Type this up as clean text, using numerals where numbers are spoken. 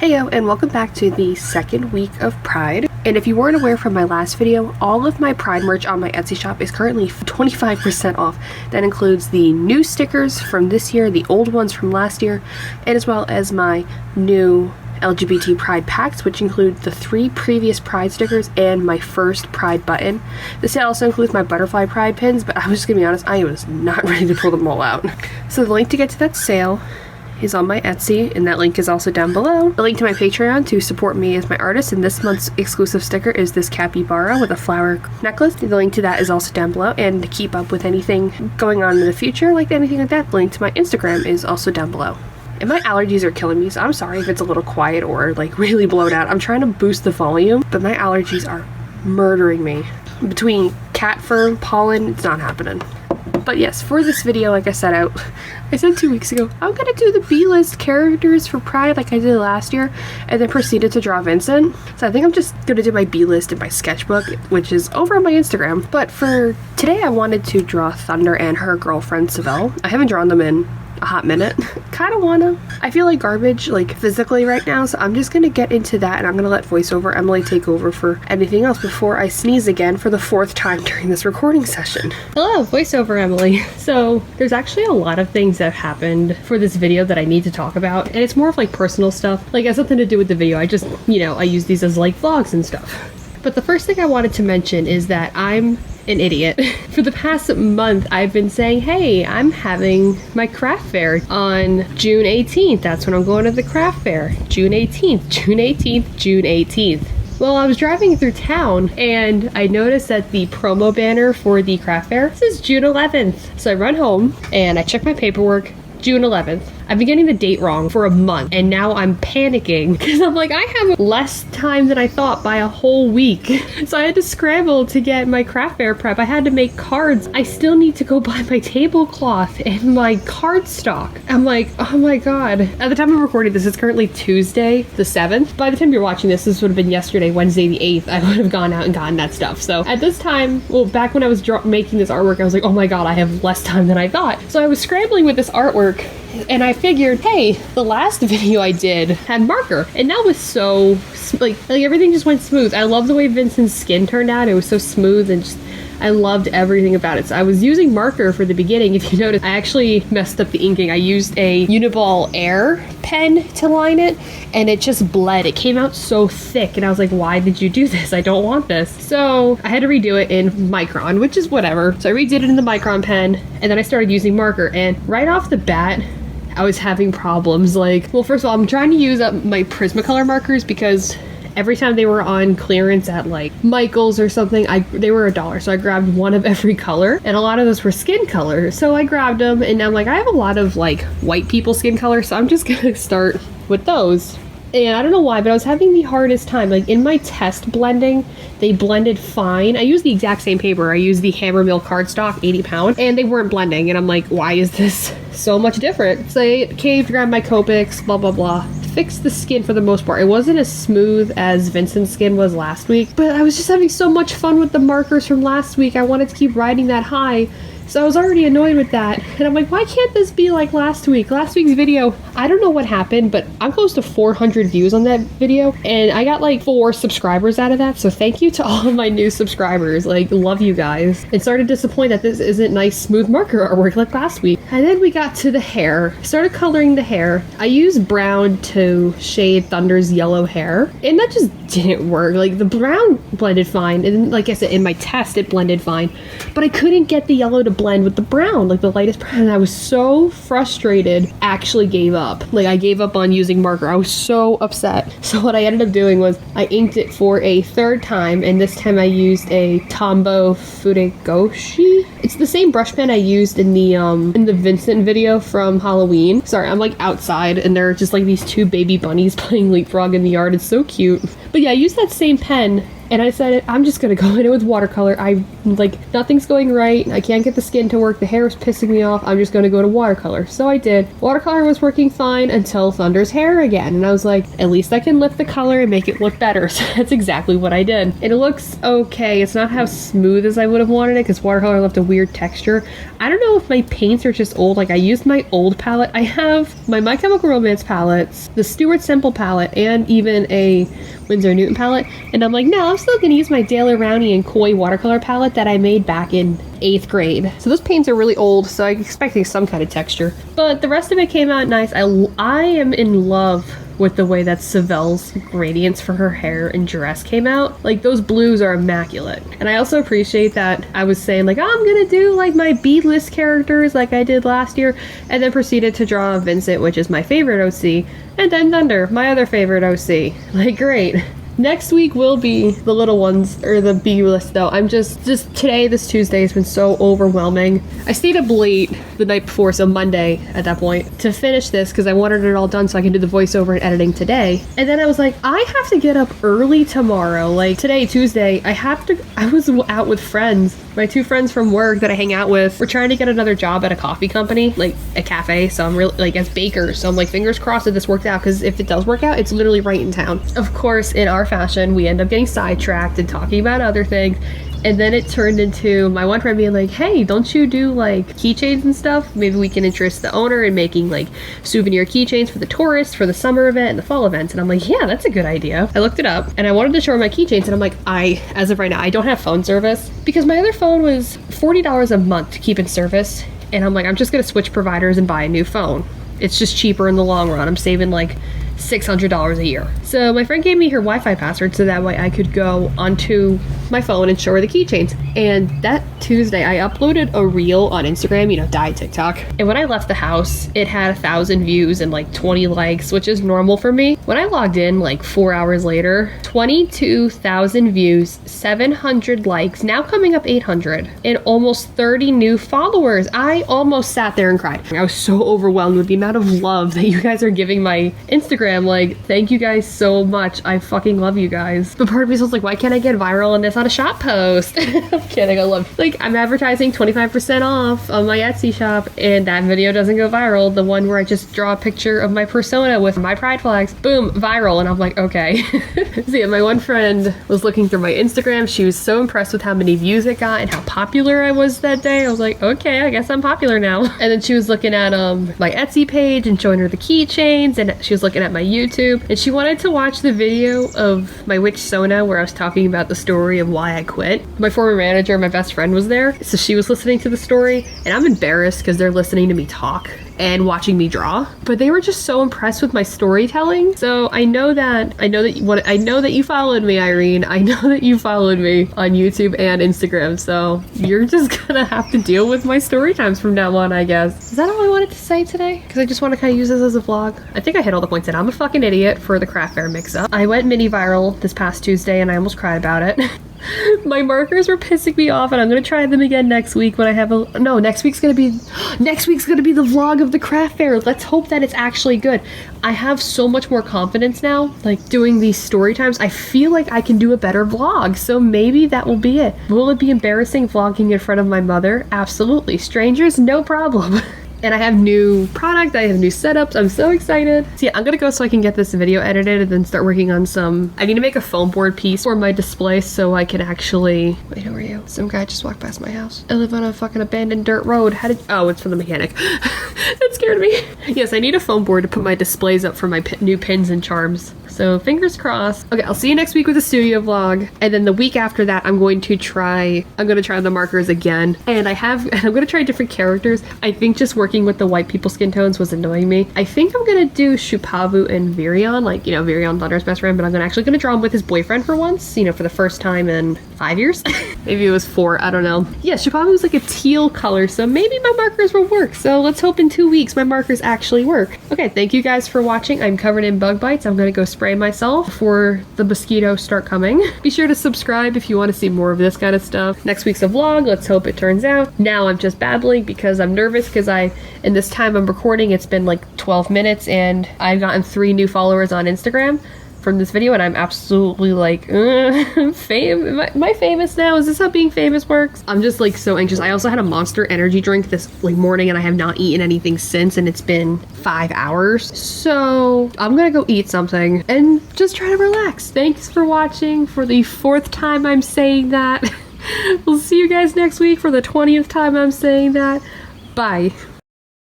Heyo, and welcome back to the second week of Pride. And if you weren't aware from my last video, all of my Pride merch on my Etsy shop is currently 25% off. That includes the new stickers from this year, the old ones from last year, and as well as my new LGBT Pride packs, which include the 3 previous Pride stickers and my first Pride button. The sale also includes my butterfly Pride pins, but I was just gonna be honest, I was not ready to pull them all out. So the link to get to that sale is on my Etsy, and that link is also down below. The link to my Patreon to support me as my artist, and this month's exclusive sticker is this capybara with a flower necklace. The link to that is also down below, and to keep up with anything going on in the future, like anything like that, the link to my Instagram is also down below. And my allergies are killing me, so I'm sorry if it's a little quiet or like really blown out. I'm trying to boost the volume, but my allergies are murdering me. Between cat fur, pollen, it's not happening. But yes, for this video, like I said 2 weeks ago, I'm gonna do the B-list characters for Pride like I did last year, and then proceeded to draw Vincent. So I think I'm just gonna do my B-list in my sketchbook, which is over on my Instagram. But for today, I wanted to draw Thunder and her girlfriend Sivelle. I haven't drawn them in a hot minute. Kind of wanna. I feel like garbage, like physically right now, so I'm just gonna get into that, and I'm gonna let voiceover Emily take over for anything else before I sneeze again for the 4th time during this recording session. Hello, voiceover Emily. So there's actually a lot of things that happened for this video that I need to talk about, and it's more of like personal stuff. Like it has nothing to do with the video. I just, I use these as like vlogs and stuff. But the first thing I wanted to mention is that I'm an idiot. For the past month, I've been saying, hey, I'm having my craft fair on June 18th. That's when I'm going to the craft fair. June 18th, June 18th, June 18th. Well, I was driving through town and I noticed that the promo banner for the craft fair says June 11th. So I run home and I check my paperwork. June 11th. I've been getting the date wrong for a month, and now I'm panicking because I'm like, I have less time than I thought by a whole week. So I had to scramble to get my craft fair prep. I had to make cards. I still need to go buy my tablecloth and my cardstock. I'm like, oh my god. At the time I'm recording this, it's currently Tuesday the 7th. By the time you're watching this would have been yesterday, Wednesday the 8th. I would have gone out and gotten that stuff. So at this time, well, back when I was making this artwork, I was like, oh my god, I have less time than I thought. So I was scrambling with this artwork, and I figured, hey, the last video I did had marker, and that was so like everything just went smooth. I love the way Vincent's skin turned out. It was so smooth, and just I loved everything about it. So I was using marker for the beginning. If you notice, I actually messed up the inking. I used a Uniball Air pen to line it, and it just bled. It came out so thick, and I was like, why did you do this? I don't want this. So I had to redo it in Micron, which is whatever. So I redid it in the Micron pen, and then I started using marker, and right off the bat, I was having problems. Like, well, first of all, I'm trying to use up my Prismacolor markers because every time they were on clearance at like Michael's or something, they were $1, so I grabbed one of every color, and a lot of those were skin color, so I grabbed them, and I'm like, I have a lot of like white people skin color, so I'm just gonna start with those. And I don't know why, but I was having the hardest time. Like in my test blending, they blended fine. I used the exact same paper. I used the Hammermill cardstock, 80 pound, and they weren't blending. And I'm like, why is this so much different? So I caved, grabbed my Copics, blah, blah, blah. Fixed the skin for the most part. It wasn't as smooth as Vincent's skin was last week, but I was just having so much fun with the markers from last week. I wanted to keep riding that high. So I was already annoyed with that, and I'm like, why can't this be like last week? Last week's video, I don't know what happened, but I'm close to 400 views on that video, and I got like 4 subscribers out of that, so thank you to all of my new subscribers. Like, love you guys. And started disappointed that this isn't nice smooth marker artwork like last week. And then we got to the hair. Started coloring the hair. I used brown to shade Thunder's yellow hair, and that just didn't work. Like, the brown blended fine, and like I said, in my test it blended fine, but I couldn't get the yellow to blend with the brown, like the lightest brown, and I was so frustrated, actually gave up. Like, I gave up on using marker. I was so upset. So what I ended up doing was I inked it for a 3rd time, and this time I used a Tombow Fudegoshi. It's the same brush pen I used in the Vincent video from Halloween. Sorry, I'm like outside, and there are just like these 2 baby bunnies playing leapfrog in the yard. It's so cute. But yeah, I used that same pen And I said, I'm just gonna go in it with watercolor. I like, nothing's going right. I can't get the skin to work. The hair is pissing me off. I'm just gonna go to watercolor. So I did. Watercolor was working fine until Thunder's hair again. And I was like, at least I can lift the color and make it look better. So that's exactly what I did. And it looks okay. It's not how smooth as I would have wanted it because watercolor left a weird texture. I don't know if my paints are just old. Like, I used my old palette. I have my Chemical Romance palettes, the Stuart Simple palette, and even a Winsor Newton palette. And I'm like, no, I'm still gonna use my Daler-Rowney and Koi watercolor palette that I made back in 8th grade. So those paints are really old, so I'm expecting some kind of texture. But the rest of it came out nice. I am in love with the way that Sivelle's gradients for her hair and dress came out. Like, those blues are immaculate. And I also appreciate that I was saying like, oh, I'm gonna do like my B-list characters like I did last year, and then proceeded to draw Vincent, which is my favorite OC, and then Thunder, my other favorite OC. Like, great. Next week will be the little ones, or the B list though. I'm just today, this Tuesday, has been so overwhelming. I stayed up late the night before, so Monday at that point, to finish this because I wanted it all done so I can do the voiceover and editing today. And then I was like, I have to get up early tomorrow. Like today, Tuesday, I was out with friends. My 2 friends from work that I hang out with, we're trying to get another job at a coffee company, like a cafe. So I'm really like as bakers. So I'm like, fingers crossed that this worked out, because if it does work out, it's literally right in town. Of course, in our fashion, we end up getting sidetracked and talking about other things. And then it turned into my one friend being like, hey, don't you do like keychains and stuff? Maybe we can interest the owner in making like souvenir keychains for the tourists for the summer event and the fall events. And I'm like, yeah, that's a good idea. I looked it up and I wanted to show her my keychains, and I'm like, as of right now, I don't have phone service because my other phone was $40 a month to keep in service. And I'm like, I'm just gonna switch providers and buy a new phone. It's just cheaper in the long run. I'm saving like $600 a year. So my friend gave me her Wi-Fi password so that way I could go onto my phone and show her the keychains. And that Tuesday I uploaded a reel on Instagram, you know, diet TikTok. And when I left the house, it had 1,000 views and like 20 likes, which is normal for me. When I logged in like 4 hours later, 22,000 views, 700 likes, now coming up 800, and almost 30 new followers. I almost sat there and cried. I was so overwhelmed with the amount of love that you guys are giving my Instagram. Like, thank you guys so much. I fucking love you guys. But part of me was like, why can't I get viral on this on a shop post? I'm kidding. I love, like, I'm advertising 25% off on my Etsy shop, and that video doesn't go viral. The one where I just draw a picture of my persona with my pride flags, boom, viral. And I'm like, okay. So yeah, my one friend was looking through my Instagram. She was so impressed with how many views it got and how popular I was that day. I was like, okay, I guess I'm popular now. And then she was looking at my Etsy page and showing her the keychains, and she was looking at my YouTube, and she wanted to watch the video of my witch Sona where I was talking about the story of why I quit. My former manager, my best friend, was there, so she was listening to the story, and I'm embarrassed because they're listening to me talk and watching me draw, but they were just so impressed with my storytelling. So I know that you followed me, Irene. I know that you followed me on YouTube and Instagram, so you're just gonna have to deal with my story times from now on, I guess. Is that all I wanted to say today? Because I just want to kind of use this as a vlog. I think I hit all the points, and I'm a fucking idiot for the craft fair mix-up. I went mini viral this past Tuesday, and I almost cried about it. My markers were pissing me off, and I'm gonna try them again next week when I have next week's gonna be the vlog of the craft fair. Let's hope that it's actually good. I have so much more confidence now, like doing these story times. I feel like I can do a better vlog, so maybe that will be it. Will it be embarrassing vlogging in front of my mother? Absolutely. Strangers, no problem. And I have new product, I have new setups, I'm so excited. So yeah, I'm gonna go so I can get this video edited and then start working on I need to make a foam board piece for my display so I can actually, wait, who are you? Some guy just walked past my house. I live on a fucking abandoned dirt road. Oh, it's from the mechanic. That scared me. Yes, I need a foam board to put my displays up for my new pins and charms. So fingers crossed. Okay, I'll see you next week with a studio vlog. And then the week after that, I'm going to try the markers again. And I'm gonna try different characters. I think just working with the white people skin tones was annoying me. I think I'm gonna do Shupavu and Virion, like, you know, Virion Thunder's best friend, but I'm actually gonna draw him with his boyfriend for once, you know, for the first time in 5 years. Maybe it was 4, I don't know. Yeah, Shupavu was like a teal color, so maybe my markers will work. So let's hope in 2 weeks my markers actually work. Okay, thank you guys for watching. I'm covered in bug bites. I'm gonna go spray myself before the mosquitoes start coming. Be sure to subscribe if you want to see more of this kind of stuff. Next week's a vlog. Let's hope it turns out. Now I'm just babbling because I'm nervous because in this time I'm recording, it's been like 12 minutes and I've gotten 3 new followers on Instagram. from this video, and I'm absolutely like, fame. Am I famous now? Is this how being famous works? I'm just like so anxious. I also had a Monster energy drink this like morning, and I have not eaten anything since, and it's been 5 hours. So I'm gonna go eat something and just try to relax. Thanks for watching for the 4th time I'm saying that. We'll see you guys next week for the 20th time I'm saying that. Bye.